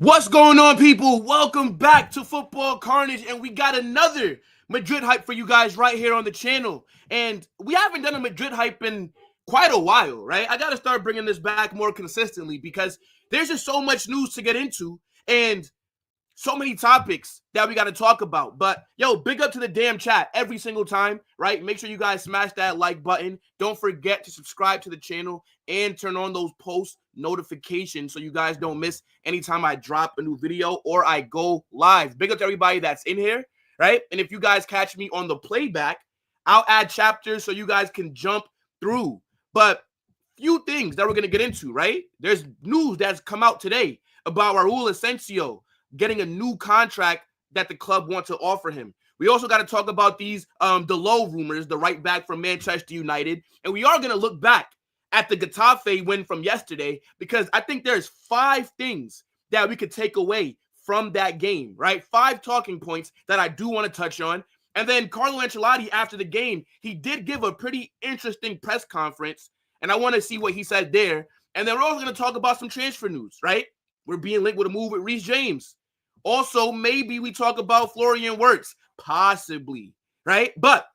What's going on, people? Welcome back to Football Carnage, and we got another Madrid hype for you guys right here on the channel. And we haven't done a Madrid hype in quite a while, right? I got to start bringing this back more consistently because there's just so much news to get into and so many topics that we got to talk about. But yo, big up to the damn chat every single time, right? Make sure you guys smash that like button. Don't forget to subscribe to the channel and turn on those post notifications so you guys don't miss anytime I drop a new video or I go live. Big up to everybody that's in here, right? And if you guys catch me on the playback, I'll add chapters so you guys can jump through. But few things that we're going to get into, right? There's news that's come out today about Raul Asencio getting a new contract that the club wants to offer him. We also got to talk about these Dalot rumors, the right back from Manchester United. And we are going to look back at the Getafe win from yesterday because I think there's 5 things that we could take away from that game, right? 5 talking points that I do want to touch on. And then Carlo Ancelotti, after the game, he did give a pretty interesting press conference, and I want to see what he said there. And then we're also going to talk about some transfer news, right? We're being linked with a move with Reece James. Also, maybe we talk about Florian Wirtz, possibly, right? But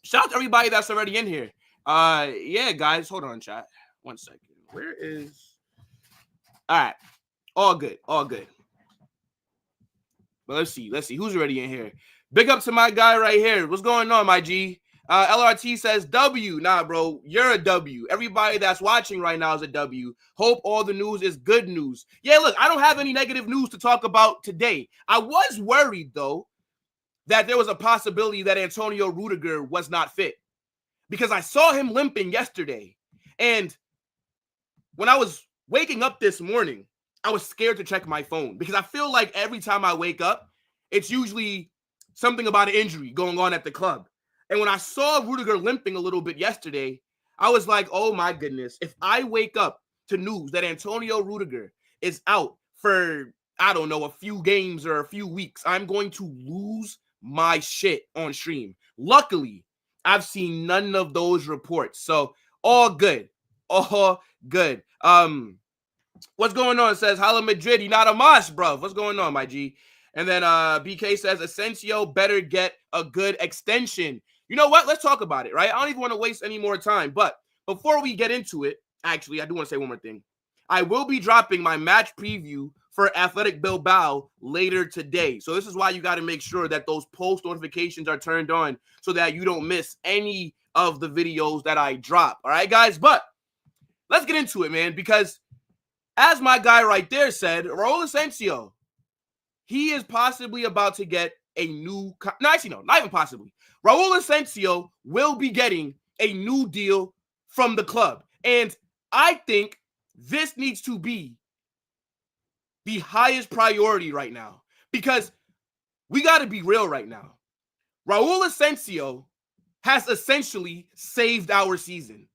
shout out to everybody that's already in here. Yeah, guys, hold on, chat. 1 second. Where is... All right. All good. But let's see who's already in here. Big up to my guy right here. What's going on, my G? LRT says W. Nah, bro, you're a W. Everybody that's watching right now is a W. Hope all the news is good news. Yeah, look, I don't have any negative news to talk about today. I was worried, though, that there was a possibility that Antonio Rudiger was not fit because I saw him limping yesterday. And when I was waking up this morning, I was scared to check my phone because I feel like every time I wake up, it's usually something about an injury going on at the club. And when I saw Rudiger limping a little bit yesterday, I was like, oh my goodness, if I wake up to news that Antonio Rudiger is out for, I don't know, a few games or a few weeks, I'm going to lose my shit on stream. Luckily, I've seen none of those reports. So all good. What's going on? It says, Hala Madrid, you're not a mosh, bro. What's going on, my G? And then BK says, Asencio better get a good extension. You know what? Let's talk about it, right? I don't even want to waste any more time. But before we get into it, actually, I do want to say one more thing. I will be dropping my match preview for Athletic Bilbao later today. So this is why you got to make sure that those post notifications are turned on so that you don't miss any of the videos that I drop. All right, guys? But let's get into it, man, because as my guy right there said, Raul Asencio, he is possibly about to get a new... No, actually, no, not even possibly. Raul Asencio will be getting a new deal from the club. And I think this needs to be the highest priority right now because we got to be real right now. Raul Asencio has essentially saved our season.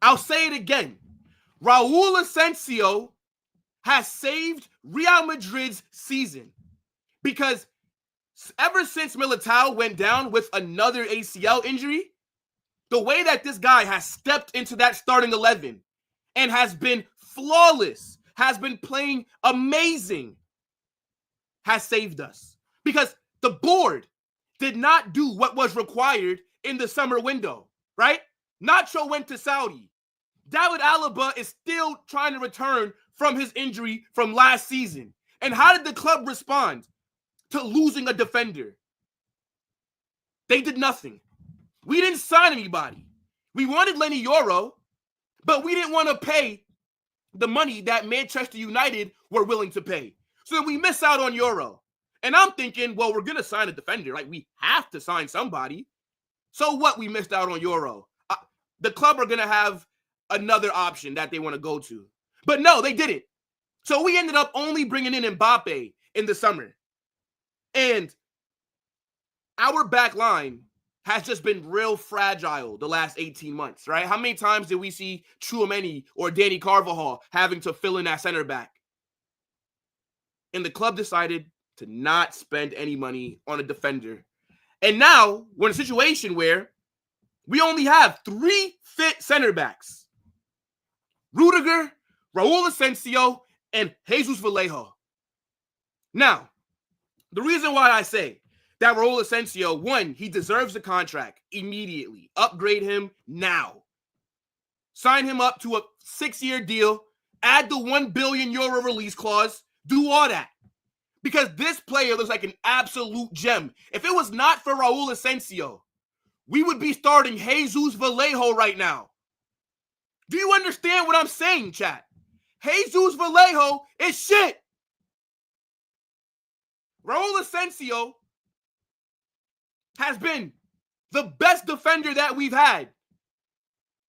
I'll say it again. Raul Asencio has saved Real Madrid's season because ever since Militao went down with another ACL injury, the way that this guy has stepped into that starting 11 and has been flawless, has been playing amazing, has saved us. Because the board did not do what was required in the summer window, right? Nacho went to Saudi. David Alaba is still trying to return from his injury from last season. And how did the club respond to losing a defender? They did nothing. We didn't sign anybody. We wanted Lenny Yoro, but we didn't want to pay the money that Manchester United were willing to pay. So we miss out on Yoro. And I'm thinking, well, we're going to sign a defender. Like, we have to sign somebody. So what? We missed out on Yoro. The club are going to have another option that they want to go to. But no, they didn't. So we ended up only bringing in Mbappe in the summer. And our back line has just been real fragile the last 18 months, right? How many times did we see Tchouaméni or Danny Carvajal having to fill in that center back? And the club decided to not spend any money on a defender. And now we're in a situation where we only have 3 fit center backs. Rudiger, Raul Asencio, and Jesus Vallejo. Now, the reason why I say that Raul Asencio, one, he deserves a contract immediately. Upgrade him now. Sign him up to a 6-year deal. Add the €1 billion release clause. Do all that. Because this player looks like an absolute gem. If it was not for Raul Asencio, we would be starting Jesus Vallejo right now. Do you understand what I'm saying, chat? Jesus Vallejo is shit. Raul Asencio has been the best defender that we've had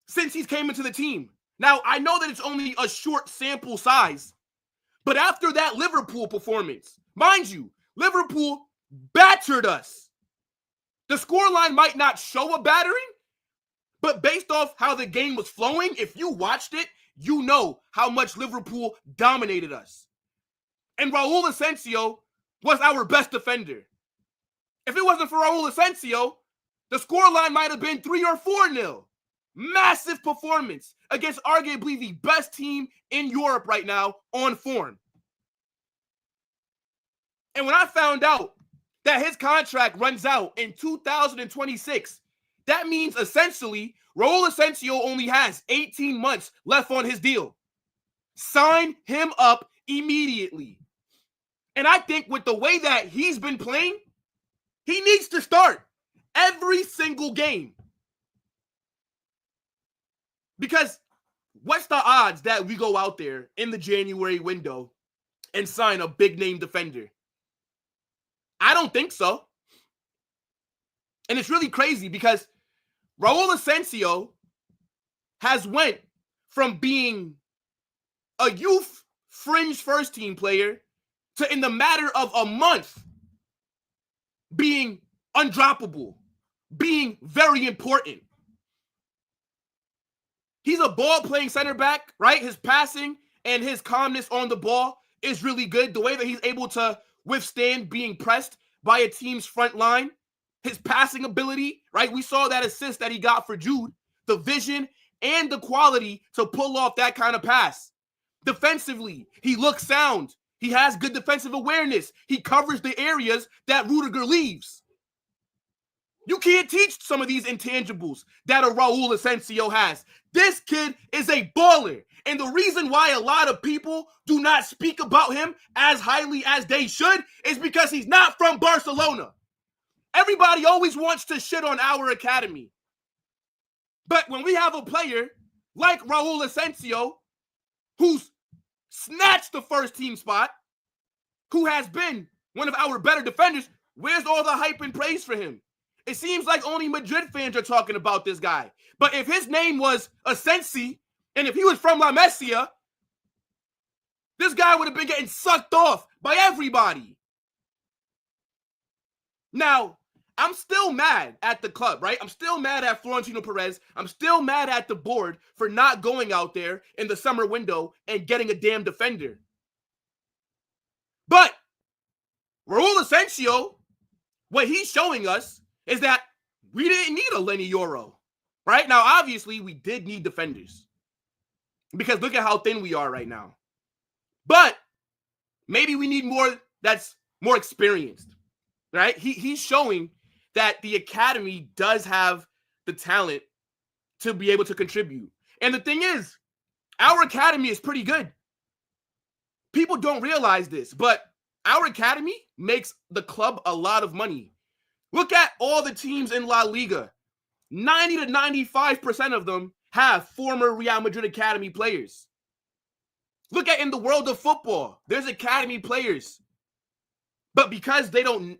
since he's came into the team. Now, I know that it's only a short sample size, but after that Liverpool performance, mind you, Liverpool battered us. The scoreline might not show a battering, but based off how the game was flowing, if you watched it, you know how much Liverpool dominated us. And Raul Asencio was our best defender. If it wasn't for Raul Asencio, the scoreline might have been 3 or 4-0. Massive performance against arguably the best team in Europe right now on form. And when I found out that his contract runs out in 2026, that means essentially Raul Asencio only has 18 months left on his deal. Sign him up immediately. And I think with the way that he's been playing, he needs to start every single game. Because what's the odds that we go out there in the January window and sign a big name defender? I don't think so. And it's really crazy because Raul Asencio has went from being a youth fringe first team player to, in the matter of a month, being undroppable, being very important. He's a ball-playing center back, right? His passing and his calmness on the ball is really good. The way that he's able to withstand being pressed by a team's front line, his passing ability, right? We saw that assist that he got for Jude, the vision and the quality to pull off that kind of pass. Defensively, he looks sound. He has good defensive awareness. He covers the areas that Rudiger leaves. You can't teach some of these intangibles that a Raul Asencio has. This kid is a baller. And the reason why a lot of people do not speak about him as highly as they should is because he's not from Barcelona. Everybody always wants to shit on our academy. But when we have a player like Raul Asencio, who's snatched the first team spot, who has been one of our better defenders, where's all the hype and praise for him? It seems like only Madrid fans are talking about this guy. But if his name was Asencio, and if he was from La Masia, this guy would have been getting sucked off by everybody. Now, I'm still mad at the club, right? I'm still mad at Florentino Perez. I'm still mad at the board for not going out there in the summer window and getting a damn defender. But Raul Asencio, what he's showing us is that we didn't need a Lenny Yoro, right? Now, obviously, we did need defenders because look at how thin we are right now. But maybe we need more that's more experienced, right? He's showing that the academy does have the talent to be able to contribute. And the thing is, our academy is pretty good. People don't realize this, but our academy makes the club a lot of money. Look at all the teams in La Liga. 90 to 95% of them have former Real Madrid academy players. Look at in the world of football, there's academy players. But because they don't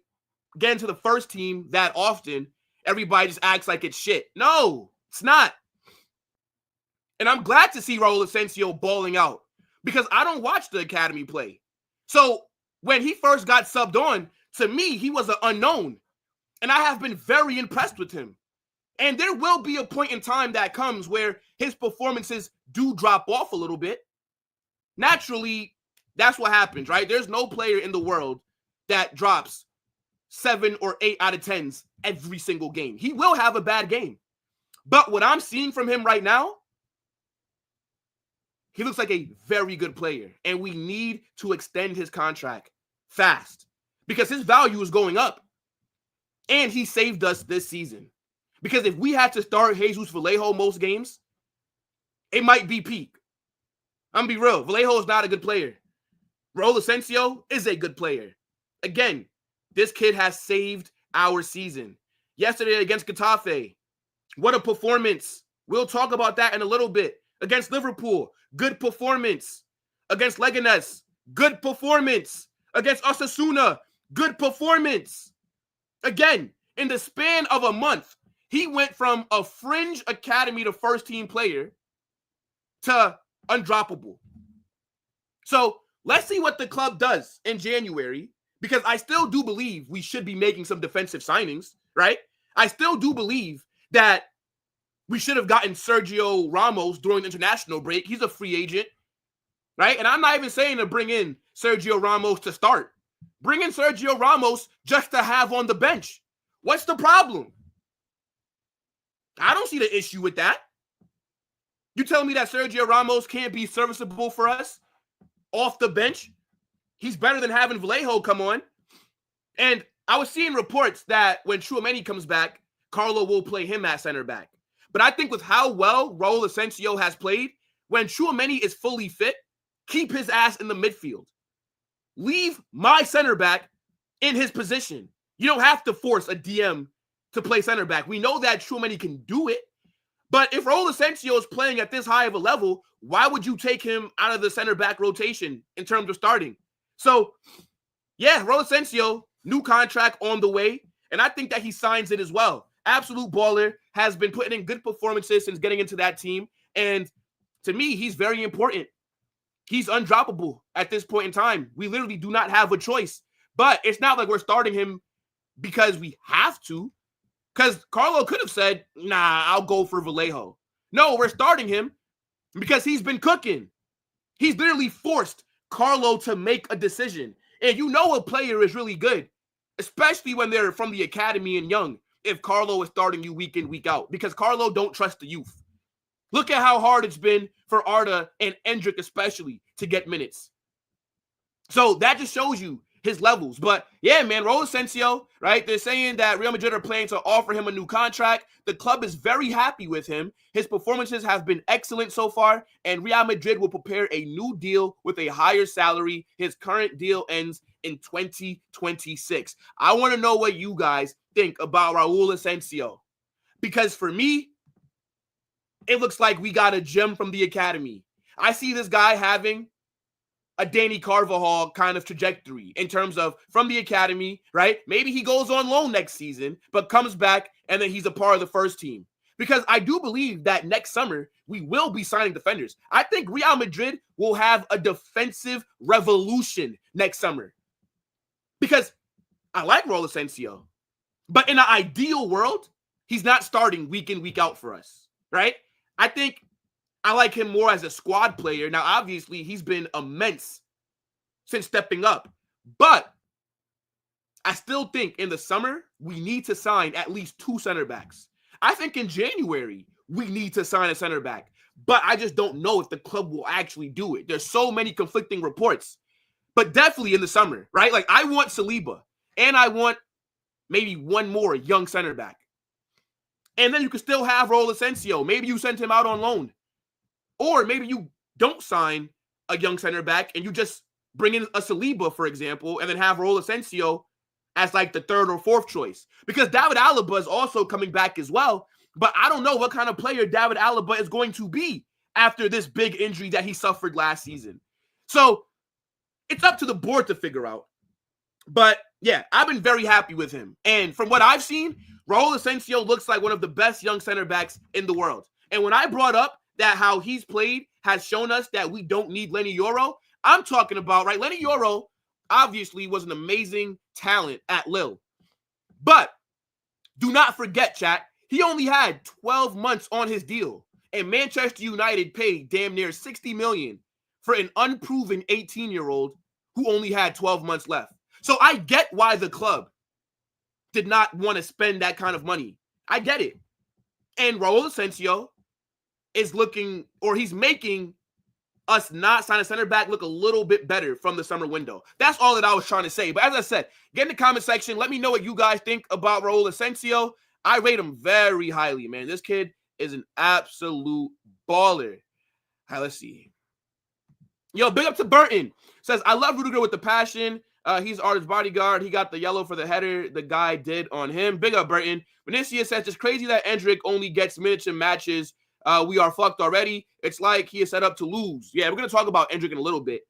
get into the first team that often, everybody just acts like it's shit. No, it's not. And I'm glad to see Raul Asencio balling out because I don't watch the academy play. So when he first got subbed on, to me, he was an unknown. And I have been very impressed with him. And there will be a point in time that comes where his performances do drop off a little bit. Naturally, that's what happens, right? There's no player in the world that drops 7 or 8 out of 10s every single game. He will have a bad game. But what I'm seeing from him right now, He looks like a very good player, and we need to extend his contract fast because his value is going up, and he saved us this season. Because if we had to start Jesus Vallejo most games, it might be peak. I'm gonna be real. Vallejo is not a good player. Raul Asencio is a good player. Again, this kid has saved our season. Yesterday against Getafe, what a performance. We'll talk about that in a little bit. Against Liverpool, good performance. Against Leganes, good performance. Against Osasuna, good performance. Again, in the span of a month, he went from a fringe academy to first team player to undroppable. So let's see what the club does in January, because I still do believe we should be making some defensive signings, right? I still do believe that we should have gotten Sergio Ramos during the international break. He's a free agent, right? And I'm not even saying to bring in Sergio Ramos to start. Bring in Sergio Ramos just to have on the bench. What's the problem? I don't see the issue with that. You tell me that Sergio Ramos can't be serviceable for us off the bench? He's better than having Vallejo come on. And I was seeing reports that when Tchouaméni comes back, Carlo will play him at center back. But I think with how well Raul Asencio has played, when Tchouaméni is fully fit, keep his ass in the midfield. Leave my center back in his position. You don't have to force a DM to play center back. We know that Tchouaméni can do it. But if Raul Asencio is playing at this high of a level, why would you take him out of the center back rotation in terms of starting? So, yeah, Raul Asencio, new contract on the way. And I think that he signs it as well. Absolute baller, has been putting in good performances since getting into that team. And to me, he's very important. He's undroppable at this point in time. We literally do not have a choice. But it's not like we're starting him because we have to. Because Carlo could have said, nah, I'll go for Vallejo. No, we're starting him because he's been cooking. He's literally forced Carlo to make a decision. And you know a player is really good, especially when they're from the academy and young, if Carlo is starting you week in, week out. Because Carlo don't trust the youth. Look at how hard it's been for Arda and Endrick especially to get minutes. So that just shows you his levels. But yeah, man, Raul Asencio, right? They're saying that Real Madrid are planning to offer him a new contract. The club is very happy with him. His performances have been excellent so far, and Real Madrid will prepare a new deal with a higher salary. His current deal ends in 2026. I want to know what you guys think about Raul Asencio, because for me, it looks like we got a gem from the academy. I see this guy having a Danny Carvajal kind of trajectory in terms of from the academy, right? Maybe he goes on loan next season, but comes back and then he's a part of the first team. Because I do believe that next summer we will be signing defenders. I think Real Madrid will have a defensive revolution next summer. Because I like Raul Asencio, but in an ideal world, he's not starting week in, week out for us, right? I think I like him more as a squad player. Now, obviously, he's been immense since stepping up. But I still think in the summer, we need to sign at least 2 center backs. I think in January, we need to sign a center back. But I just don't know if the club will actually do it. There's so many conflicting reports. But definitely in the summer, right? Like, I want Saliba. And I want maybe one more young center back. And then you can still have Raul Asencio. Maybe you send him out on loan. Or maybe you don't sign a young center back and you just bring in a Saliba, for example, and then have Raul Asencio as like the 3rd or 4th choice. Because David Alaba is also coming back as well. But I don't know what kind of player David Alaba is going to be after this big injury that he suffered last season. So it's up to the board to figure out. But yeah, I've been very happy with him. And from what I've seen, Raul Asencio looks like one of the best young center backs in the world. And when I brought up that how he's played has shown us that we don't need Lenny Yoro, I'm talking about, right? Lenny Yoro obviously was an amazing talent at Lille. But do not forget, chat, he only had 12 months on his deal. And Manchester United paid damn near $60 million for an unproven 18-year-old who only had 12 months left. So I get why the club did not want to spend that kind of money. I get it. And Raul Asencio is looking, or he's making us not signing center back look a little bit better from the summer window. That's all that I was trying to say. But as I said, get in the comment section. Let me know what you guys think about Raul Asencio. I rate him very highly, man. This kid is an absolute baller. All right, let's see. Yo, big up to Burton. Says, I love Rudiger with the passion. He's artist bodyguard. He got the yellow for the header the guy did on him. Big up, Burton. Vinicius says, it's crazy that Endrick only gets minutes in matches. We are fucked already. It's like he is set up to lose. Yeah, we're going to talk about Endrick in a little bit.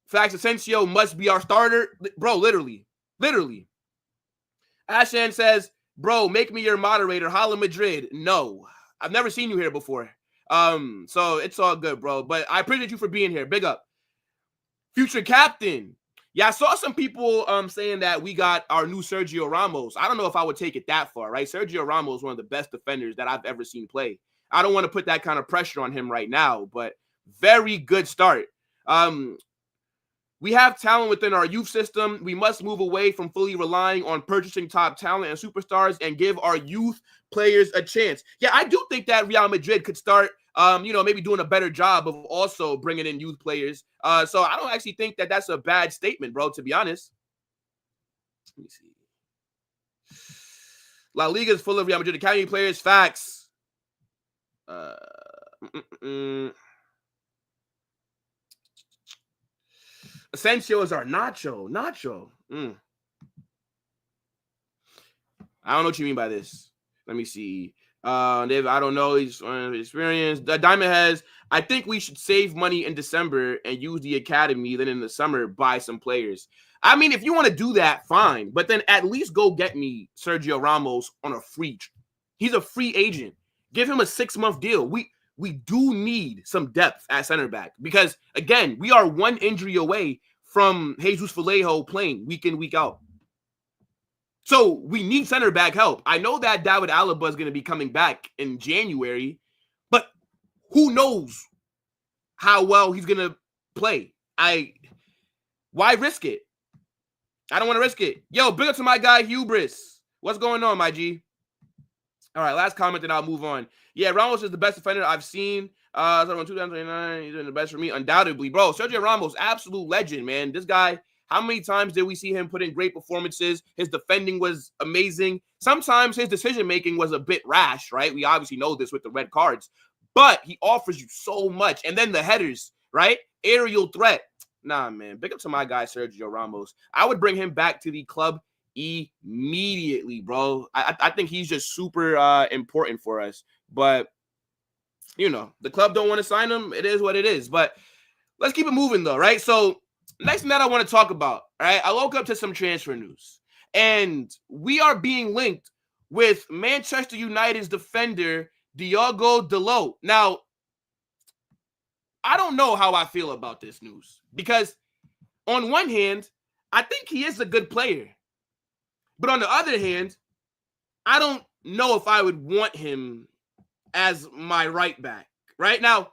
Facts, Asencio must be our starter. Bro, literally. Literally. Ashan says, bro, make me your moderator. Holla Madrid. No. I've never seen you here before. So it's all good, bro. But I appreciate you for being here. Big up. Future captain. Yeah, I saw some people saying that we got our new Sergio Ramos. I don't know if I would take it that far, right? Sergio Ramos is one of the best defenders that I've ever seen play. I don't want to put that kind of pressure on him right now, but very good start. We have talent within our youth system. We must move away from fully relying on purchasing top talent and superstars and give our youth players a chance. Yeah, I do think that Real Madrid could start, maybe doing a better job of also bringing in youth players. So I don't actually think that that's a bad statement, bro, to be honest. Let me see. La Liga is full of Real Madrid Academy players. Facts. Asencio is our Nacho. I don't know what you mean by this. Let me see. Dave, I don't know. He's experienced. The Diamond has. I think we should save money in December and use the academy. Then in the summer, buy some players. I mean, if you want to do that, fine. But then at least go get me Sergio Ramos on a free. He's a free agent. Give him a 6-month deal. We do need some depth at center back because, again, we are one injury away from Jesus Vallejo playing week in, week out. So we need center back help. I know that David Alaba is going to be coming back in January, but who knows how well he's going to play. Why risk it? I don't want to risk it. Yo, big up to my guy, Hubris. What's going on, my G? All right, last comment, then I'll move on. Yeah, Ramos is the best defender I've seen. 2029, he's been the best for me, undoubtedly. Bro, Sergio Ramos, absolute legend, man. This guy, how many times did we see him put in great performances? His defending was amazing. Sometimes his decision-making was a bit rash, right? We obviously know this with the red cards. But he offers you so much. And then the headers, right? Aerial threat. Nah, man. Big up to my guy, Sergio Ramos. I would bring him back to the club immediately, bro. I think he's just super important for us. But, the club don't want to sign him. It is what it is. But let's keep it moving, though, right? So next thing that I want to talk about, right? I woke up to some transfer news. And we are being linked with Manchester United's defender, Diogo Dalot. Now, I don't know how I feel about this news. Because on one hand, I think he is a good player. But on the other hand, I don't know if I would want him as my right back. Right now,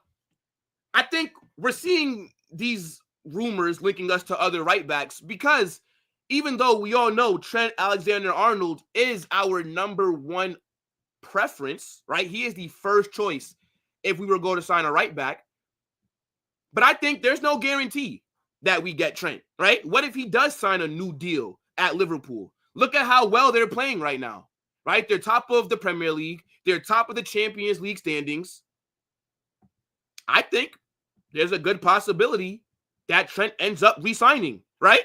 I think we're seeing these rumors linking us to other right backs because even though we all know Trent Alexander-Arnold is our number one preference, right? He is the first choice if we were going to sign a right back. But I think there's no guarantee that we get Trent, right? What if he does sign a new deal at Liverpool? Look at how well they're playing right now, right? They're top of the Premier League. They're top of the Champions League standings. I think there's a good possibility that Trent ends up re-signing, right?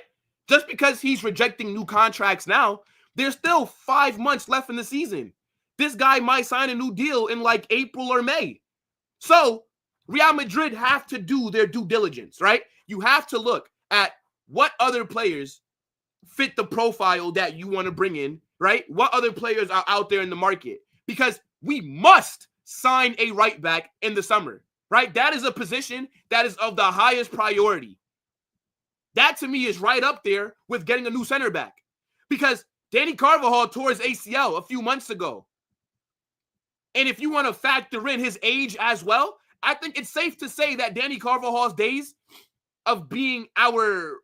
Just because he's rejecting new contracts now, there's still 5 months left in the season. This guy might sign a new deal in like April or May. So Real Madrid have to do their due diligence, right? You have to look at what other players fit the profile that you want to bring in, right? What other players are out there in the market? Because we must sign a right back in the summer, right? That is a position that is of the highest priority. That to me is right up there with getting a new center back because Danny Carvajal tore his ACL a few months ago. And if you want to factor in his age as well, I think it's safe to say that Danny Carvajal's days of being our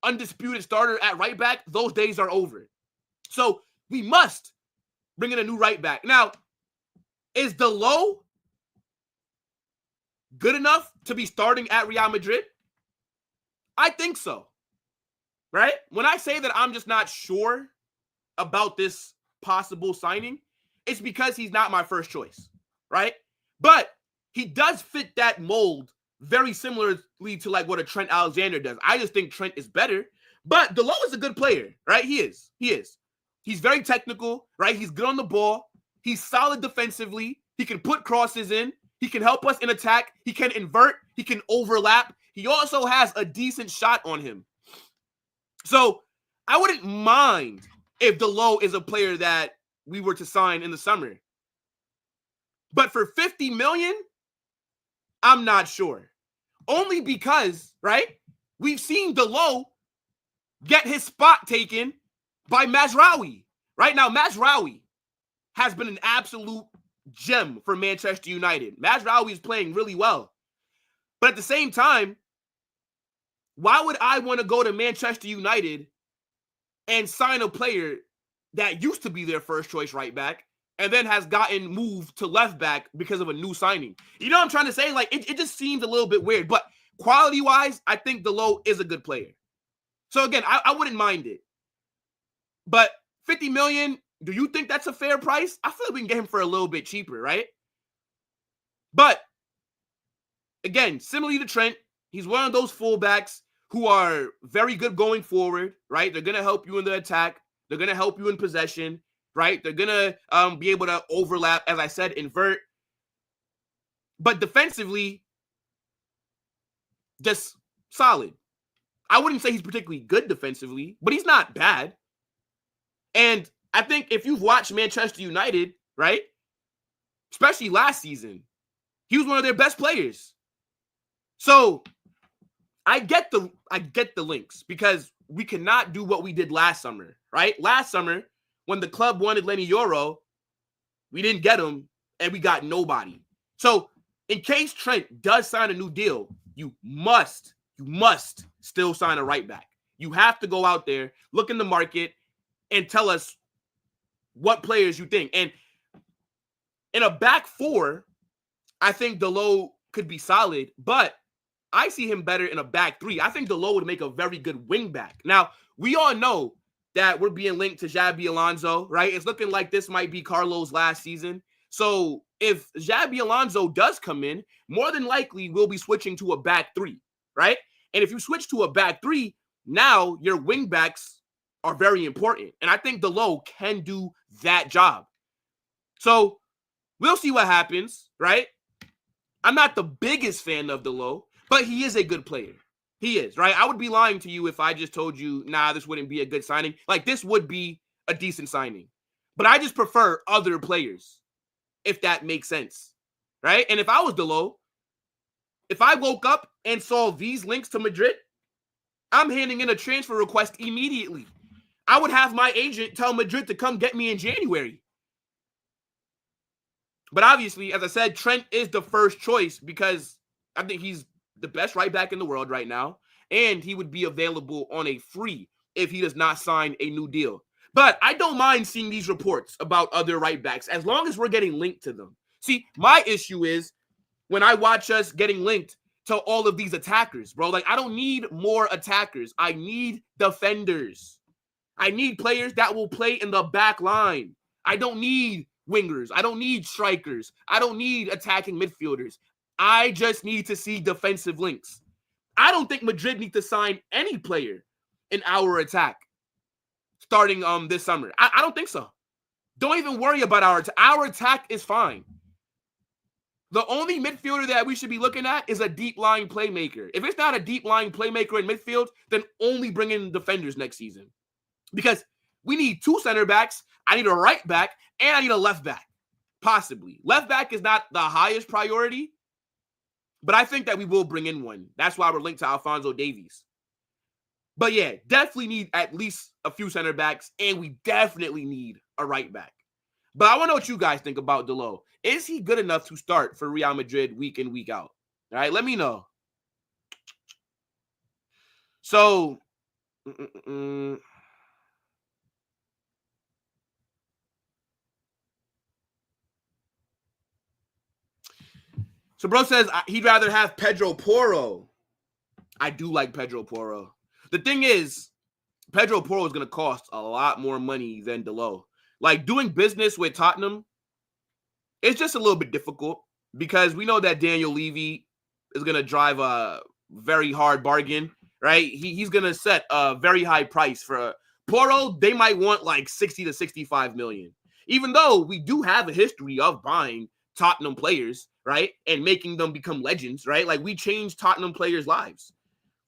undisputed starter at right back, those days are over. So we must bring in a new right back. Now, is Dalot good enough to be starting at Real Madrid? I think so, right? When I say that I'm just not sure about this possible signing, it's because he's not my first choice, right? But he does fit that mold very similarly to like what a Trent Alexander does. I just think Trent is better, but Dalot is a good player, right? He is. He's very technical, right? He's good on the ball. He's solid defensively. He can put crosses in. He can help us in attack. He can invert. He can overlap. He also has a decent shot on him. So I wouldn't mind if Dalot is a player that we were to sign in the summer. But for 50 million, I'm not sure. Only because, right, we've seen Dalot get his spot taken by Mazraoui. Right now, Mazraoui has been an absolute gem for Manchester United. Mazraoui is playing really well. But at the same time, why would I want to go to Manchester United and sign a player that used to be their first choice right back and then has gotten moved to left back because of a new signing? You know what I'm trying to say? Like, it just seems a little bit weird. But quality-wise, I think Dalot is a good player. So again, I wouldn't mind it. But 50 million, do you think that's a fair price? I feel like we can get him for a little bit cheaper, right? But again, similarly to Trent, he's one of those fullbacks who are very good going forward, right? They're going to help you in the attack. They're going to help you in possession, right? They're going to be able to overlap, as I said, invert. But defensively, just solid. I wouldn't say he's particularly good defensively, but he's not bad. And I think if you've watched Manchester United, right, especially last season, he was one of their best players. So I get the links because we cannot do what we did last summer, right? Last summer, when the club wanted Lenny Yoro, we didn't get him and we got nobody. So in case Trent does sign a new deal, you must still sign a right back. You have to go out there, look in the market, and tell us what players you think. And in a back four, I think Dalot could be solid, but I see him better in a back three. I think Dalot would make a very good wing back. Now, we all know that we're being linked to Xabi Alonso, right? It's looking like this might be Carlo's last season. So if Xabi Alonso does come in, more than likely we'll be switching to a back three, right? And if you switch to a back three, now your wing backs are very important. And I think Dalot can do that job. So we'll see what happens, right? I'm not the biggest fan of Dalot, but he is a good player. He is, right? I would be lying to you if I just told you, nah, this wouldn't be a good signing. Like, this would be a decent signing. But I just prefer other players, if that makes sense, right? And if I was Dalot, if I woke up and saw these links to Madrid, I'm handing in a transfer request immediately. I would have my agent tell Madrid to come get me in January. But obviously, as I said, Trent is the first choice because I think he's the best right back in the world right now. And he would be available on a free if he does not sign a new deal. But I don't mind seeing these reports about other right backs as long as we're getting linked to them. See, my issue is when I watch us getting linked to all of these attackers, bro. Like, I don't need more attackers. I need defenders. I need players that will play in the back line. I don't need wingers. I don't need strikers. I don't need attacking midfielders. I just need to see defensive links. I don't think Madrid need to sign any player in our attack starting this summer. I don't think so. Don't even worry about our attack is fine. The only midfielder that we should be looking at is a deep line playmaker. If it's not a deep line playmaker in midfield, then only bring in defenders next season. Because we need two center backs. I need a right back and I need a left back, possibly. Left back is not the highest priority, but I think that we will bring in one. That's why we're linked to Alphonso Davies. But yeah, definitely need at least a few center backs, and we definitely need a right back. But I want to know what you guys think about Dalot. Is he good enough to start for Real Madrid week in, week out? All right, let me know. So, So bro says he'd rather have Pedro Porro. I do like Pedro Porro. The thing is, Pedro Porro is going to cost a lot more money than Dalot. Like, doing business with Tottenham, it's just a little bit difficult because we know that Daniel Levy is going to drive a very hard bargain, right? He's going to set a very high price for Porro. They might want like 60 to 65 million. Even though we do have a history of buying Tottenham players, right? And making them become legends, right? Like, we changed Tottenham players' lives.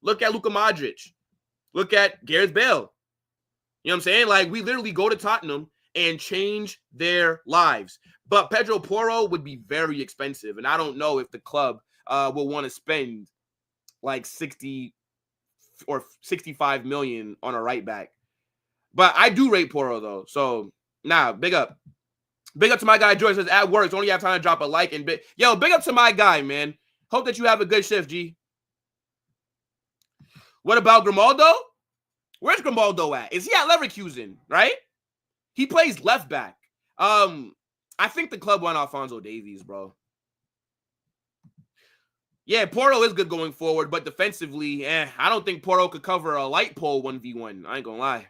Look at Luka Modric. Look at Gareth Bale. You know what I'm saying? Like, we literally go to Tottenham and change their lives. But Pedro Porro would be very expensive. And I don't know if the club will want to spend like 60 or 65 million on a right back. But I do rate Porro, though. So, big up. Big up to my guy, George. Says, at work, so only have time to drop a like. And big up to my guy, man. Hope that you have a good shift, G. What about Grimaldo? Where's Grimaldo at? Is he at Leverkusen, right? He plays left back. I think the club won Alphonso Davies, bro. Yeah, Porro is good going forward, but defensively, I don't think Porro could cover a light pole 1v1. I ain't gonna lie.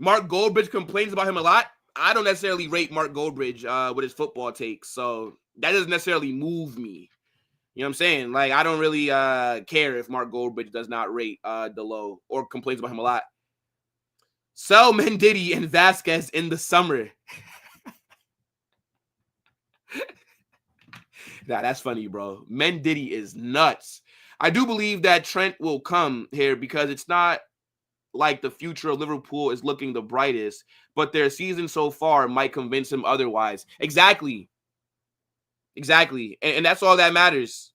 Mark Goldbridge complains about him a lot. I don't necessarily rate Mark Goldbridge with his football takes, so that doesn't necessarily move me. You know what I'm saying? Like, I don't really care if Mark Goldbridge does not rate Dalot or complains about him a lot. Sell Mendy and Vasquez in the summer. Nah, that's funny, bro. Mendy is nuts. I do believe that Trent will come here because it's not like the future of Liverpool is looking the brightest, but their season so far might convince him otherwise. Exactly. And that's all that matters.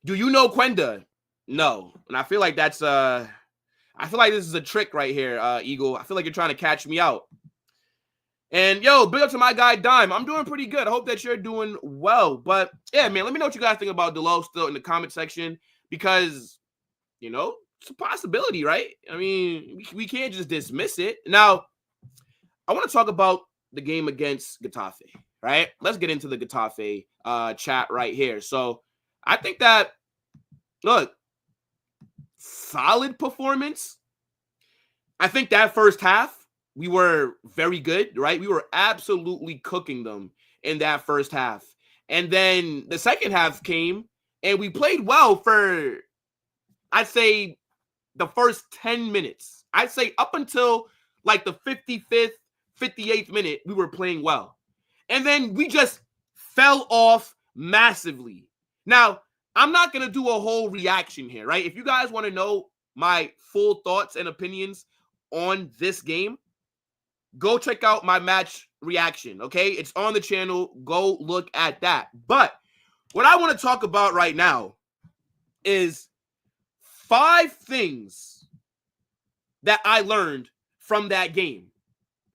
Do you know Quenda? No. And I feel like this is a trick right here, Eagle. I feel like you're trying to catch me out. And big up to my guy Dime. I'm doing pretty good. I hope that you're doing well. But yeah, man, let me know what you guys think about Dalot still in the comment section because, it's a possibility, right? I mean, we can't just dismiss it. Now, I want to talk about the game against Getafe, right? Let's get into the Getafe chat right here. So I think that, look, solid performance. I think that first half, we were very good, right? We were absolutely cooking them in that first half. And then the second half came, and we played well for, I'd say, the first 10 minutes. I'd say up until like the 55th, 58th minute, we were playing well. And then we just fell off massively. Now, I'm not going to do a whole reaction here, right? If you guys want to know my full thoughts and opinions on this game, go check out my match reaction, okay? It's on the channel. Go look at that. But what I want to talk about right now is 5 things that I learned from that game.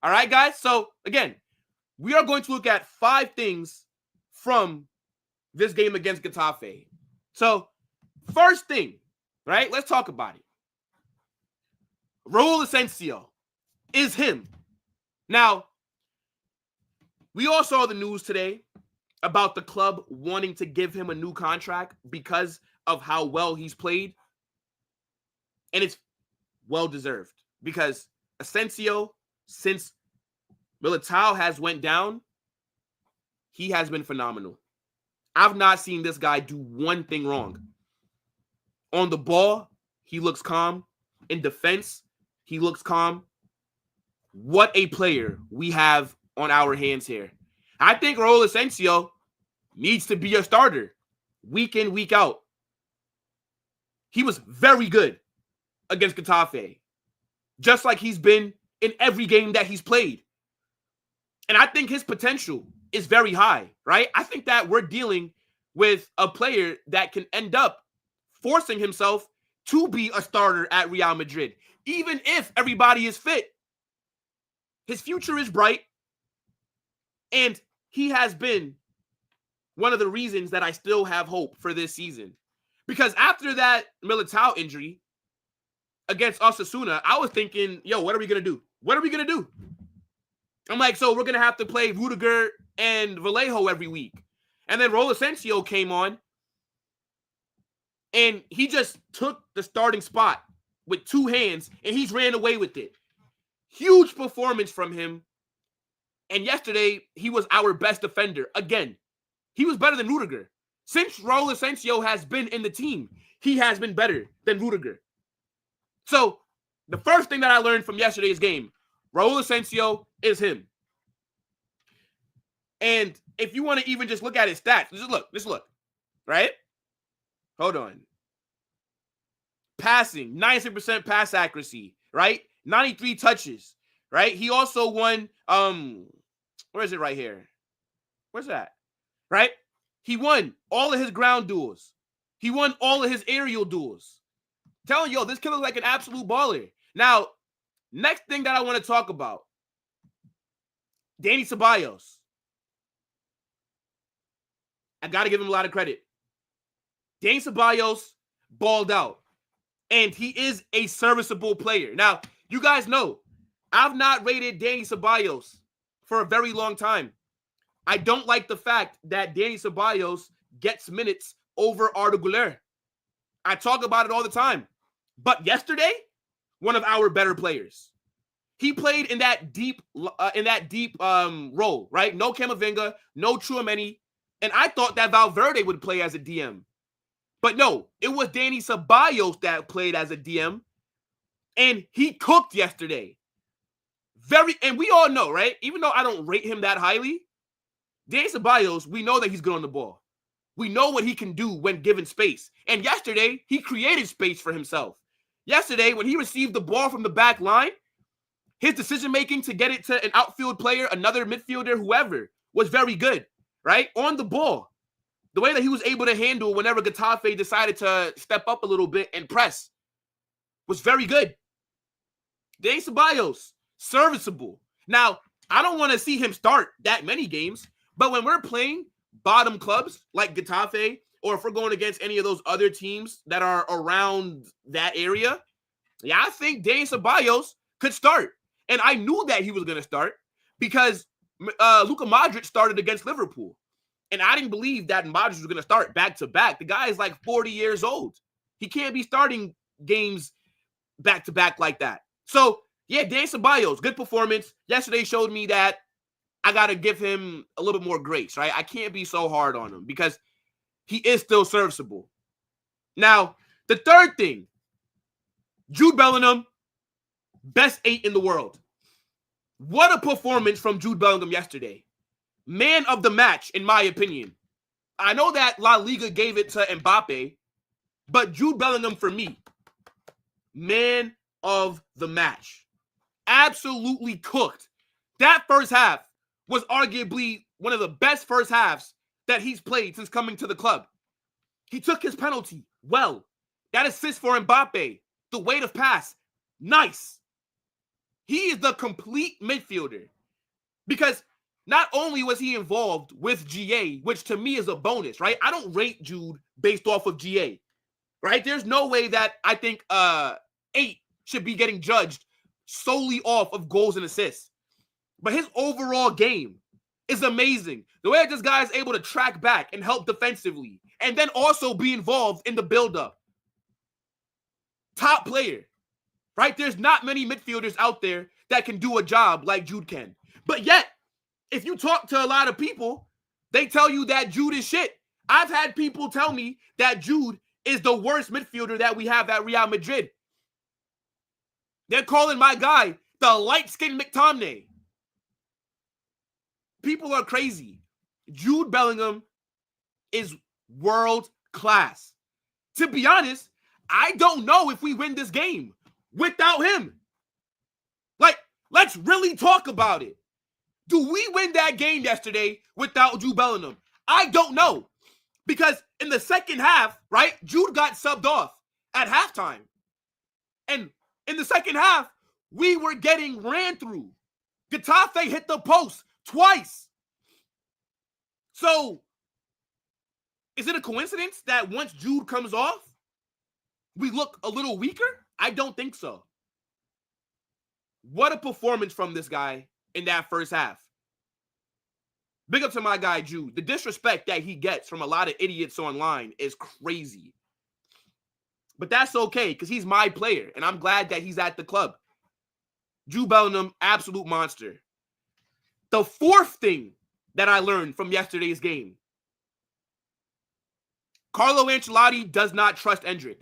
All right, guys? So, again, we are going to look at 5 things from this game against Getafe. So, first thing, right? Let's talk about it. Raul Asencio is him. Now, we all saw the news today about the club wanting to give him a new contract because of how well he's played. And it's well-deserved because Asencio, since Militao has went down, he has been phenomenal. I've not seen this guy do one thing wrong. On the ball, he looks calm. In defense, he looks calm. What a player we have on our hands here. I think Raul Asencio needs to be a starter week in, week out. He was very good against Getafe, just like he's been in every game that he's played. And I think his potential is very high, right? I think that we're dealing with a player that can end up forcing himself to be a starter at Real Madrid, even if everybody is fit. His future is bright, and he has been one of the reasons that I still have hope for this season. Because after that Militao injury against Osasuna, I was thinking, what are we going to do? What are we going to do? I'm like, so we're going to have to play Rudiger and Vallejo every week. And then Raul Asencio came on, and he just took the starting spot with two hands, and he's ran away with it. Huge performance from him. And yesterday, he was our best defender. Again, he was better than Rudiger. Since Raul Asencio has been in the team, he has been better than Rudiger. So, the first thing that I learned from yesterday's game, Raul Asencio is him. And if you want to even just look at his stats, just look, right? Hold on. Passing, 96% pass accuracy, right? 93 touches, right? He also won, where is it right here? Where's that? Right? He won all of his ground duels. He won all of his aerial duels. Telling you, this killer's like an absolute baller. Now, next thing that I want to talk about, Dani Ceballos. I got to give him a lot of credit. Dani Ceballos balled out, and he is a serviceable player. Now, you guys know, I've not rated Dani Ceballos for a very long time. I don't like the fact that Dani Ceballos gets minutes over Arda Güler. I talk about it all the time. But yesterday, one of our better players. He played in that deep role, right? No Camavinga, no Tchouaméni, and I thought that Valverde would play as a DM. But no, it was Dani Ceballos that played as a DM, and he cooked yesterday. And we all know, right? Even though I don't rate him that highly, Dani Ceballos, we know that he's good on the ball. We know what he can do when given space. And yesterday, he created space for himself. Yesterday, when he received the ball from the back line, his decision-making to get it to an outfield player, another midfielder, whoever, was very good, right? On the ball. The way that he was able to handle whenever Getafe decided to step up a little bit and press was very good. Dani Ceballos, serviceable. Now, I don't want to see him start that many games, but when we're playing bottom clubs like Getafe, or if we're going against any of those other teams that are around that area, yeah, I think Dani Ceballos could start. And I knew that he was going to start because Luka Modric started against Liverpool. And I didn't believe that Modric was going to start back-to-back. The guy is like 40 years old. He can't be starting games back-to-back like that. So, yeah, Dani Ceballos, good performance. Yesterday showed me that I got to give him a little bit more grace, right? I can't be so hard on him because he is still serviceable. Now, the third thing, Jude Bellingham, best 8 in the world. What a performance from Jude Bellingham yesterday. Man of the match, in my opinion. I know that La Liga gave it to Mbappe, but Jude Bellingham, for me, man of the match. Absolutely cooked. That first half was arguably one of the best first halves that he's played since coming to the club. He took his penalty well. That assist for Mbappe, the weight of pass, nice. He is the complete midfielder because not only was he involved with GA, which to me is a bonus, right? I don't rate Jude based off of GA, right? There's no way that I think 8 should be getting judged solely off of goals and assists. But his overall game is amazing. The way that this guy is able to track back and help defensively and then also be involved in the buildup. Top player, right? There's not many midfielders out there that can do a job like Jude can. But yet, if you talk to a lot of people, they tell you that Jude is shit. I've had people tell me that Jude is the worst midfielder that we have at Real Madrid. They're calling my guy the light-skinned McTominay. People are crazy. Jude Bellingham is world class. To be honest, I don't know if we win this game without him. Like, let's really talk about it. Do we win that game yesterday without Jude Bellingham? I don't know. Because in the second half, right, Jude got subbed off at halftime. And in the second half, we were getting ran through. Getafe hit the post twice. So, is it a coincidence that once Jude comes off, we look a little weaker? I don't think so. What a performance from this guy in that first half. Big up to my guy, Jude. The disrespect that he gets from a lot of idiots online is crazy. But that's okay, because he's my player, and I'm glad that he's at the club. Jude Bellingham, absolute monster. The fourth thing that I learned from yesterday's game, Carlo Ancelotti does not trust Endrick.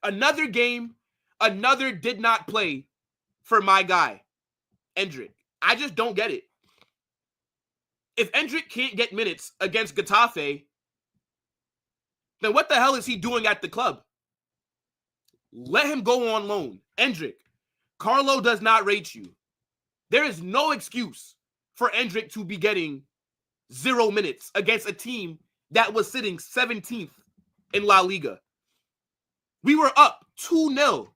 Another game, another did not play for my guy, Endrick. I just don't get it. If Endrick can't get minutes against Getafe, then what the hell is he doing at the club? Let him go on loan. Endrick, Carlo does not rate you. There is no excuse for Endrick to be getting 0 minutes against a team that was sitting 17th in La Liga. We were up 2-0.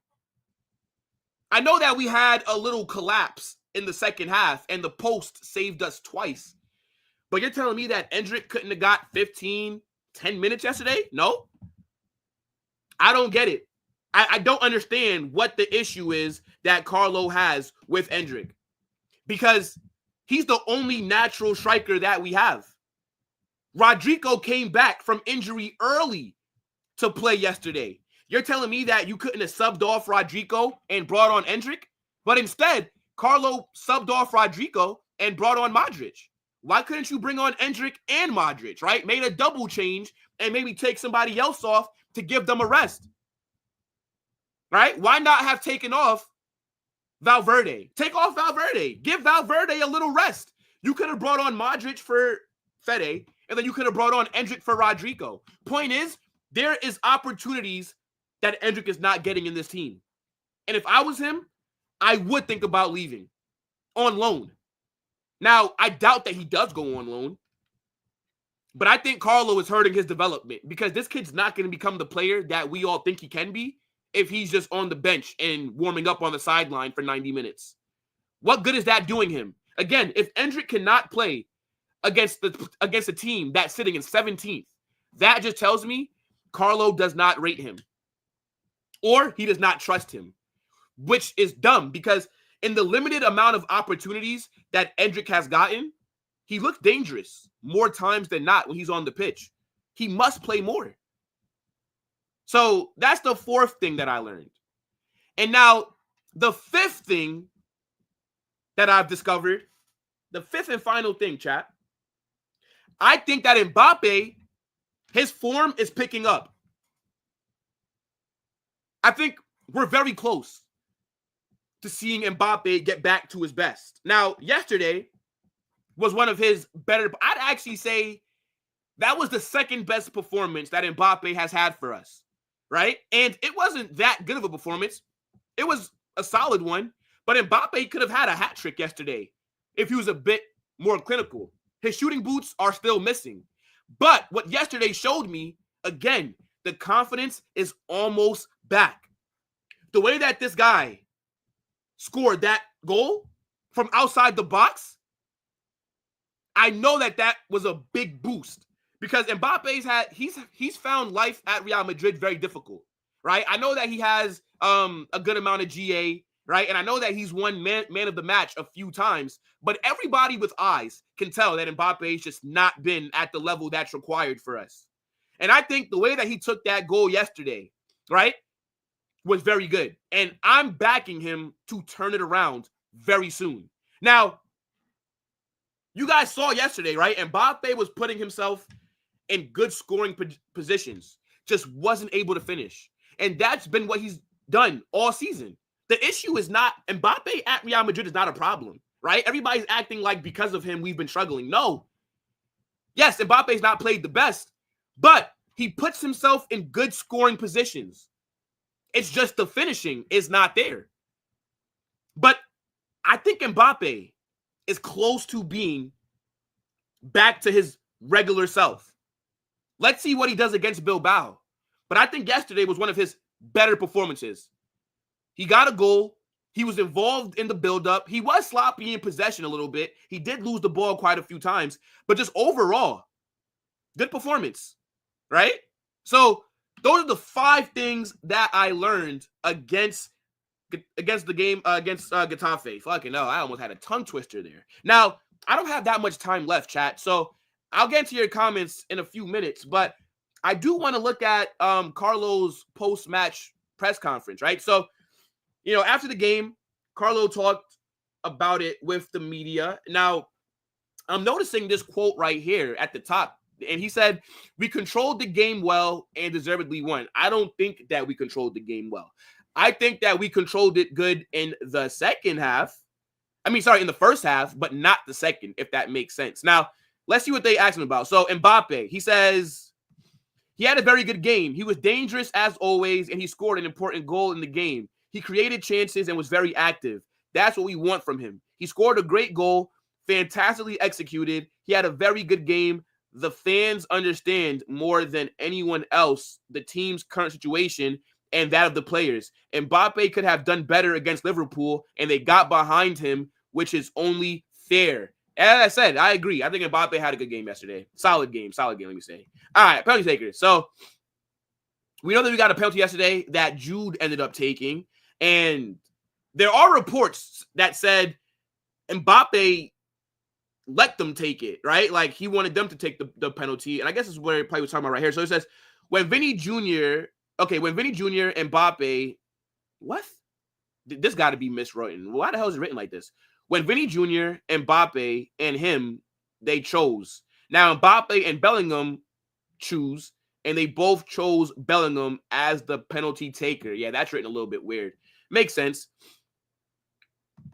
I know that we had a little collapse in the second half, and the post saved us twice. But you're telling me that Endrick couldn't have got 10 minutes yesterday? No. I don't get it. I don't understand what the issue is that Carlo has with Endrick. Because he's the only natural striker that we have. Rodrigo came back from injury early to play yesterday. You're telling me that you couldn't have subbed off Rodrigo and brought on Endrick? But instead, Carlo subbed off Rodrigo and brought on Modric. Why couldn't you bring on Endrick and Modric, right? Made a double change and maybe take somebody else off to give them a rest. Right? Why not have taken off Valverde? Take off Valverde. Give Valverde a little rest. You could have brought on Modric for Fede, and then you could have brought on Endrick for Rodrigo. Point is, there is opportunities that Endrick is not getting in this team. And if I was him, I would think about leaving on loan. Now, I doubt that he does go on loan, but I think Carlo is hurting his development because this kid's not going to become the player that we all think he can be if he's just on the bench and warming up on the sideline for 90 minutes. What good is that doing him? Again, if Endrick cannot play against a team that's sitting in 17th, that just tells me Carlo does not rate him or he does not trust him, which is dumb because in the limited amount of opportunities that Endrick has gotten, he looks dangerous more times than not when he's on the pitch. He must play more. So that's the fourth thing that I learned. And now the fifth thing that I've discovered, the fifth and final thing, chat, I think that Mbappe, his form is picking up. I think we're very close to seeing Mbappe get back to his best. Now, yesterday was one of his better, I'd actually say that was the second best performance that Mbappe has had for us, right? And it wasn't that good of a performance. It was a solid one, but Mbappe could have had a hat trick yesterday if he was a bit more clinical. His shooting boots are still missing. But what yesterday showed me, again, the confidence is almost back. The way that this guy scored that goal from outside the box, I know that that was a big boost because Mbappe's he's found life at Real Madrid very difficult, right? I know that he has a good amount of GA, right? And I know that he's won man of the match a few times, but everybody with eyes can tell that Mbappe's just not been at the level that's required for us. And I think the way that he took that goal yesterday, right, was very good. And I'm backing him to turn it around very soon. Now, you guys saw yesterday, right? Mbappe was putting himself in good scoring positions, just wasn't able to finish. And that's been what he's done all season. The issue is not, Mbappe at Real Madrid is not a problem, right? Everybody's acting like because of him, we've been struggling. No. Yes, Mbappe's not played the best, but he puts himself in good scoring positions. It's just the finishing is not there. But I think Mbappe is close to being back to his regular self. Let's see what he does against Bilbao. But I think yesterday was one of his better performances. He got a goal. He was involved in the buildup. He was sloppy in possession a little bit. He did lose the ball quite a few times. But just overall, good performance, right? So those are the 5 things that I learned against against the game against Getafe. Fucking no, I almost had a tongue twister there. Now, I don't have that much time left, chat, so I'll get to your comments in a few minutes, but I do want to look at Carlo's post-match press conference, right? So, after the game, Carlo talked about it with the media. Now, I'm noticing this quote right here at the top, and he said, "We controlled the game well and deservedly won." I don't think that we controlled the game well. I think that we controlled it good in the second half. In the first half, but not the second, if that makes sense. Now, let's see what they asked him about. So, Mbappe, he says, he had a very good game. He was dangerous as always, and he scored an important goal in the game. He created chances and was very active. That's what we want from him. He scored a great goal, fantastically executed. He had a very good game. The fans understand more than anyone else the team's current situation and that of the players. Mbappe could have done better against Liverpool, and they got behind him, which is only fair. As I said, I agree. I think Mbappe had a good game yesterday. Solid game, let me say. All right, penalty takers. So we know that we got a penalty yesterday that Jude ended up taking, and there are reports that said Mbappe let them take it, right? Like, he wanted them to take the penalty, and I guess this is where he was talking about right here. So it says, when Vinny Jr., Mbappe, what? This got to be miswritten. Why the hell is it written like this? When Vinny Jr., Mbappe, and him, they chose. Now, Mbappe and Bellingham choose, and they both chose Bellingham as the penalty taker. Yeah, that's written a little bit weird. Makes sense.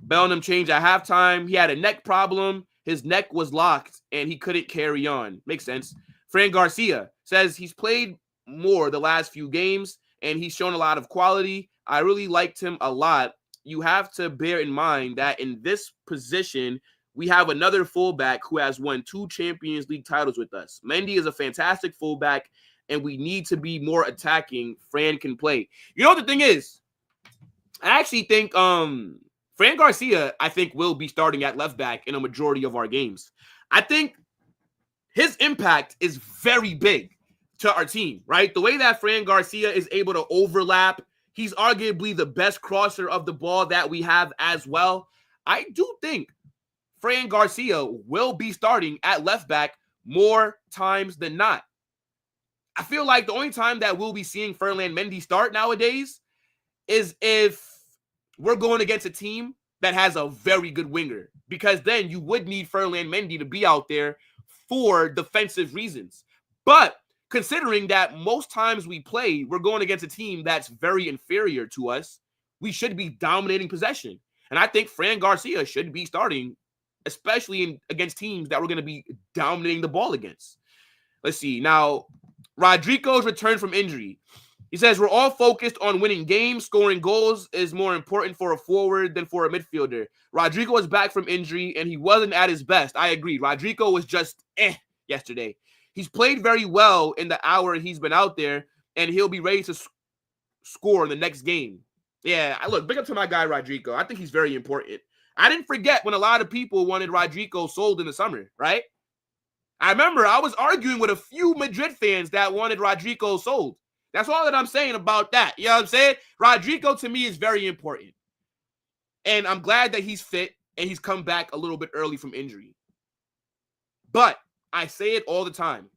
Bellingham changed at halftime. He had a neck problem. His neck was locked, and he couldn't carry on. Makes sense. Fran Garcia says he's played more the last few games, and he's shown a lot of quality. I really liked him a lot. You have to bear in mind that in this position, we have another fullback who has won 2 Champions League titles with us. Mendy is a fantastic fullback, and we need to be more attacking. Fran can play. You know what the thing is? I actually think Fran Garcia, will be starting at left back in a majority of our games. I think his impact is very big to our team, right? The way that Fran Garcia is able to overlap, he's arguably the best crosser of the ball that we have as well. I do think Fran Garcia will be starting at left back more times than not. I feel like the only time that we'll be seeing Ferland Mendy start nowadays is if we're going against a team that has a very good winger, because then you would need Ferland Mendy to be out there for defensive reasons. But considering that most times we play, we're going against a team that's very inferior to us, we should be dominating possession. And I think Fran Garcia should be starting, especially against teams that we're going to be dominating the ball against. Let's see. Now, Rodrigo's return from injury. He says, we're all focused on winning games. Scoring goals is more important for a forward than for a midfielder. Rodrigo is back from injury, and he wasn't at his best. I agree. Rodrigo was just yesterday. He's played very well in the hour he's been out there, and he'll be ready to score in the next game. Yeah, look, big up to my guy Rodrigo. I think he's very important. I didn't forget when a lot of people wanted Rodrigo sold in the summer, right? I remember I was arguing with a few Madrid fans that wanted Rodrigo sold. That's all that I'm saying about that. You know what I'm saying? Rodrigo, to me, is very important. And I'm glad that he's fit and he's come back a little bit early from injury. But I say it all the time.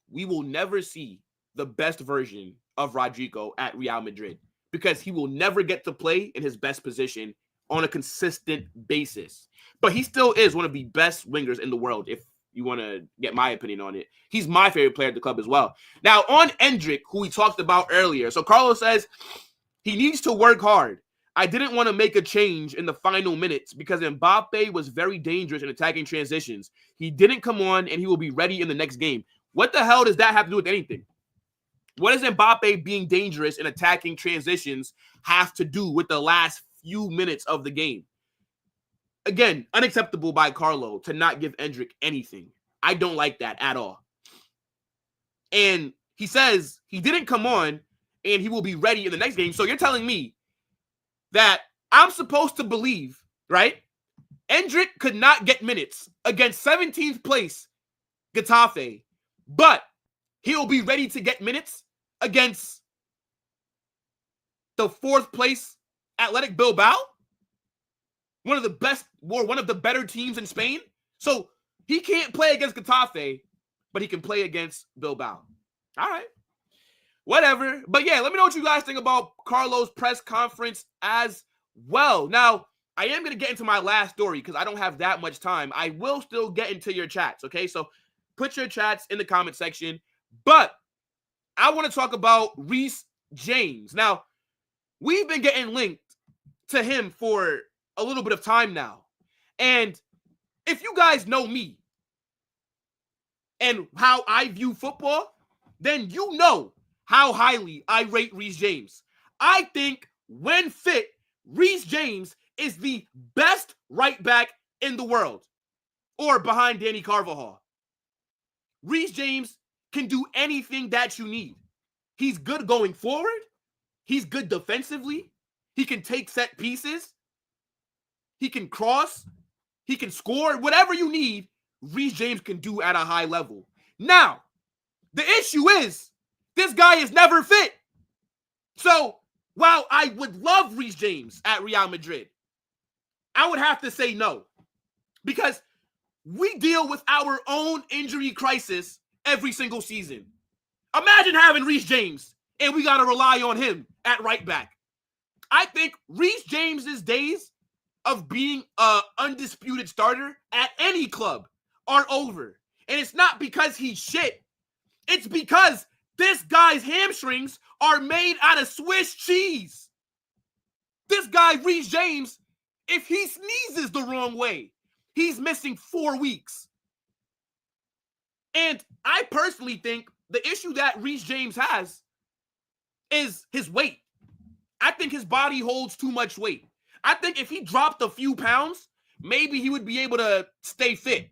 We will never see the best version of Rodrigo at Real Madrid because he will never get to play in his best position on a consistent basis. But he still is one of the best wingers in the world, if you want to get my opinion on it. He's my favorite player at the club as well. Now, on Endrick, who we talked about earlier. So Carlos says he needs to work hard. I didn't want to make a change in the final minutes because Mbappe was very dangerous in attacking transitions. He didn't come on, and he will be ready in the next game. What the hell does that have to do with anything? What does Mbappe being dangerous in attacking transitions have to do with the last few minutes of the game? Again, unacceptable by Carlo to not give Endrick anything. I don't like that at all. And he says he didn't come on and he will be ready in the next game. So you're telling me that I'm supposed to believe, right? Endrick could not get minutes against 17th place Getafe, but he'll be ready to get minutes against the 4th place Athletic Bilbao, one of the best or one of the better teams in Spain. So he can't play against Getafe, but he can play against Bilbao. All right. Whatever. But yeah, let me know what you guys think about Carlo's press conference as well. Now, I am going to get into my last story because I don't have that much time. I will still get into your chats, okay? So put your chats in the comment section. But I want to talk about Reece James. Now, we've been getting linked to him for a little bit of time now. And if you guys know me and how I view football, then you know how highly I rate Reece James. I think when fit, Reece James is the best right back in the world, or behind Danny Carvajal. Reece James can do anything that you need. He's good going forward. He's good defensively. He can take set pieces. He can cross. He can score. Whatever you need, Reece James can do at a high level. Now, the issue is this guy is never fit. So, while I would love Reece James at Real Madrid, I would have to say no. Because we deal with our own injury crisis every single season. Imagine having Reece James and we got to rely on him at right back. I think Reece James's days of being an undisputed starter at any club are over. And it's not because he's shit. It's because this guy's hamstrings are made out of Swiss cheese. This guy, Reece James, if he sneezes the wrong way, he's missing 4 weeks. And I personally think the issue that Reece James has is his weight. I think his body holds too much weight. I think if he dropped a few pounds, maybe he would be able to stay fit.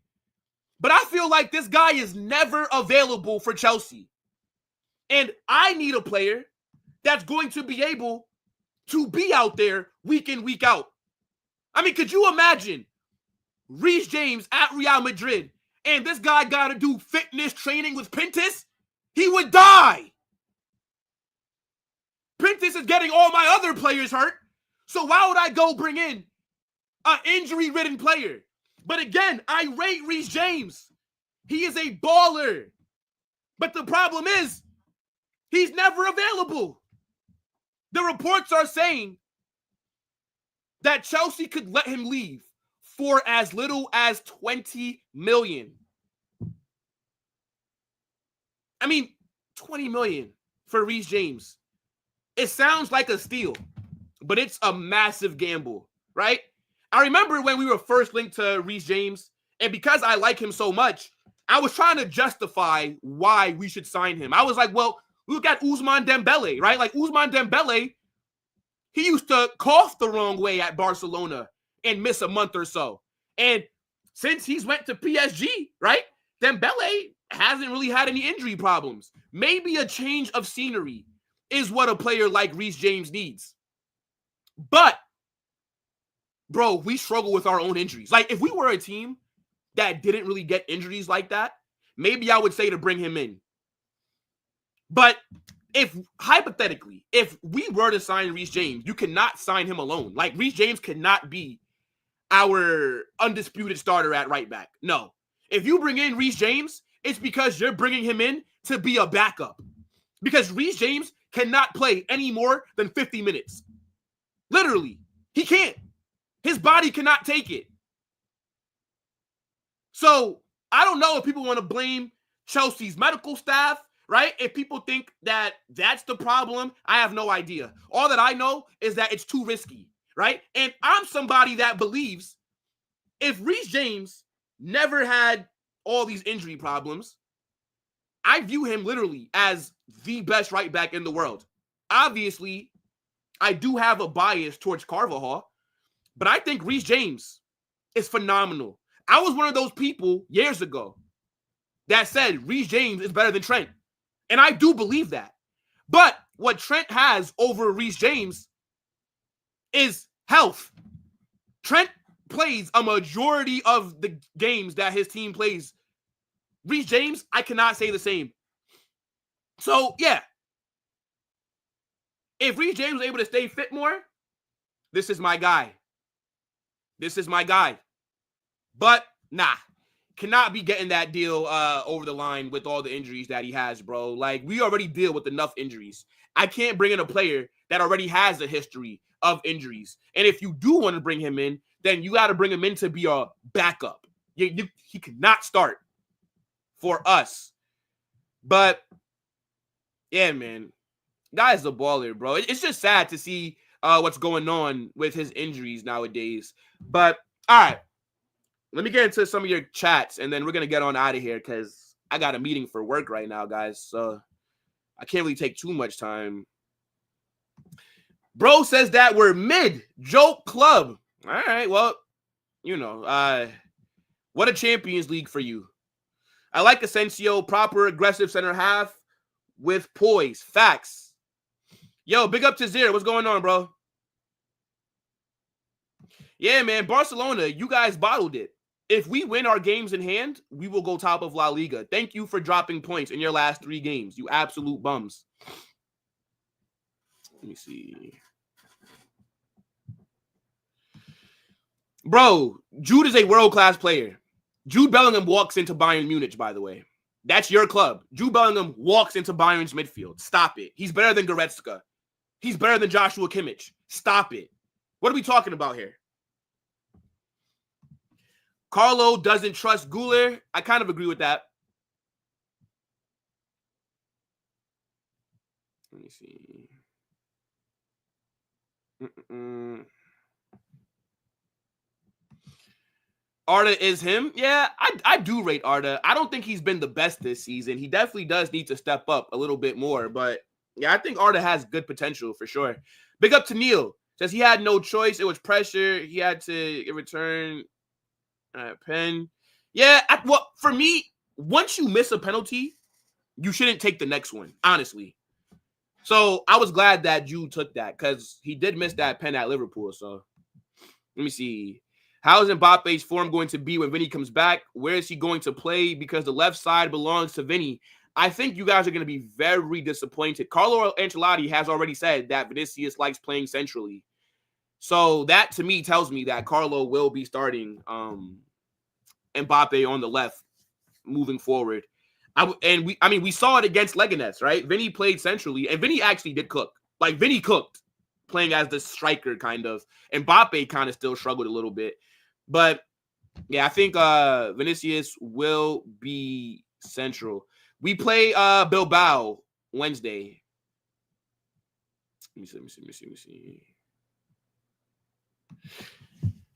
But I feel like this guy is never available for Chelsea. And I need a player that's going to be able to be out there week in, week out. I mean, could you imagine Reece James at Real Madrid and this guy got to do fitness training with Pintus? He would die. Pintus is getting all my other players hurt. So why would I go bring in an injury-ridden player? But again, I rate Reece James. He is a baller. But the problem is, he's never available. The reports are saying that Chelsea could let him leave for as little as 20 million. I mean, 20 million for Reece James. It sounds like a steal, but it's a massive gamble, right? I remember when we were first linked to Reece James, and because I like him so much, I was trying to justify why we should sign him. I was like, well, look at Ousmane Dembele, right? Like Ousmane Dembele, he used to cough the wrong way at Barcelona and miss a month or so. And since he's went to PSG, right, Dembele hasn't really had any injury problems. Maybe a change of scenery is what a player like Reece James needs. But, bro, we struggle with our own injuries. Like, if we were a team that didn't really get injuries like that, maybe I would say to bring him in. But if, hypothetically, if we were to sign Reece James, you cannot sign him alone. Like, Reece James cannot be our undisputed starter at right back. No. If you bring in Reece James, it's because you're bringing him in to be a backup. Because Reece James cannot play any more than 50 minutes. Literally. He can't. His body cannot take it. So, I don't know if people want to blame Chelsea's medical staff, right? If people think that that's the problem, I have no idea. All that I know is that it's too risky, right? And I'm somebody that believes if Reece James never had all these injury problems, I view him literally as the best right back in the world. Obviously, I do have a bias towards Carvajal, but I think Reece James is phenomenal. I was one of those people years ago that said Reece James is better than Trent. And I do believe that. But what Trent has over Reece James is health. Trent plays a majority of the games that his team plays. Reece James, I cannot say the same. So, yeah. If Reece James was able to stay fit more, This is my guy. This is my guy. But, nah. Cannot be getting that deal over the line with all the injuries that he has, bro. Like, we already deal with enough injuries. I can't bring in a player that already has a history of injuries. And if you do want to bring him in, then you got to bring him in to be a backup. He cannot start for us. But, yeah, man. Guy's a baller, bro. It's just sad to see what's going on with his injuries nowadays. But, all right. Let me get into some of your chats, and then we're going to get on out of here because I got a meeting for work right now, guys. So I can't really take too much time. Bro says that we're mid. Joke club. All right, well, you know, what a Champions League for you. I like Asencio, proper aggressive center half with poise. Facts. Yo, big up to Zero. What's going on, bro? Yeah, man, Barcelona, you guys bottled it. If we win our games in hand, we will go top of La Liga. Thank you for dropping points in your last 3 games, you absolute bums. Let me see. Bro, Jude is a world-class player. Jude Bellingham walks into Bayern Munich, by the way. That's your club. Jude Bellingham walks into Bayern's midfield. Stop it. He's better than Goretzka. He's better than Joshua Kimmich. Stop it. What are we talking about here? Carlo doesn't trust Guler. I kind of agree with that. Let me see. Arda is him. Yeah, I do rate Arda. I don't think he's been the best this season. He definitely does need to step up a little bit more. But, yeah, I think Arda has good potential for sure. Big up to Neil. Says he had no choice. It was pressure. He had to return pen. Yeah, well, for me, once you miss a penalty, you shouldn't take the next one, honestly. So I was glad that Jude took that because he did miss that pen at Liverpool. So let me see. How is Mbappe's form going to be when Vinny comes back? Where is he going to play? Because the left side belongs to Vinny. I think you guys are going to be very disappointed. Carlo Ancelotti has already said that Vinicius likes playing centrally. So that, to me, tells me that Carlo will be starting Mbappe on the left moving forward. We saw it against Leganes, right? Vinny played centrally, and Vinny actually did cook. Like, Vinny cooked playing as the striker, kind of. Mbappe kind of still struggled a little bit. But, yeah, I think Vinicius will be central. We play Bilbao Wednesday. Let me see.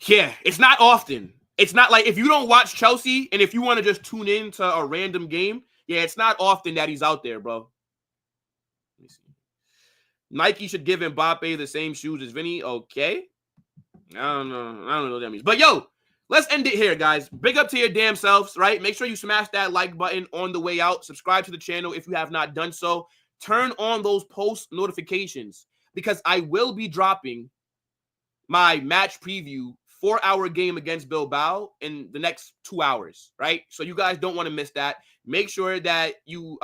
Yeah, it's not often. It's not like if you don't watch Chelsea and if you want to just tune in to a random game, yeah, it's not often that he's out there, bro. Let me see. Nike should give Mbappe the same shoes as Vinny. Okay. I don't know what that means. But, yo, let's end it here, guys. Big up to your damn selves, right? Make sure you smash that like button on the way out. Subscribe to the channel if you have not done so. Turn on those post notifications because I will be dropping my match preview 4-hour game against Bilbao in the next 2 hours, right? So you guys don't want to miss that. Make sure that you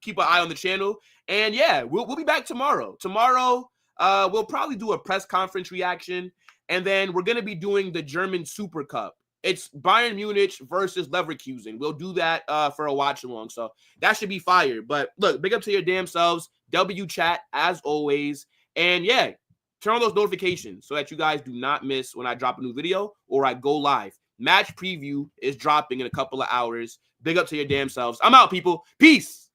keep an eye on the channel. And, yeah, we'll be back tomorrow. Tomorrow, we'll probably do a press conference reaction. And then we're going to be doing the German Super Cup. It's Bayern Munich versus Leverkusen. We'll do that for a watch-along. So that should be fire. But, look, big up to your damn selves. W chat, as always. And, yeah, turn on those notifications so that you guys do not miss when I drop a new video or I go live. Match preview is dropping in a couple of hours. Big up to your damn selves. I'm out, people. Peace.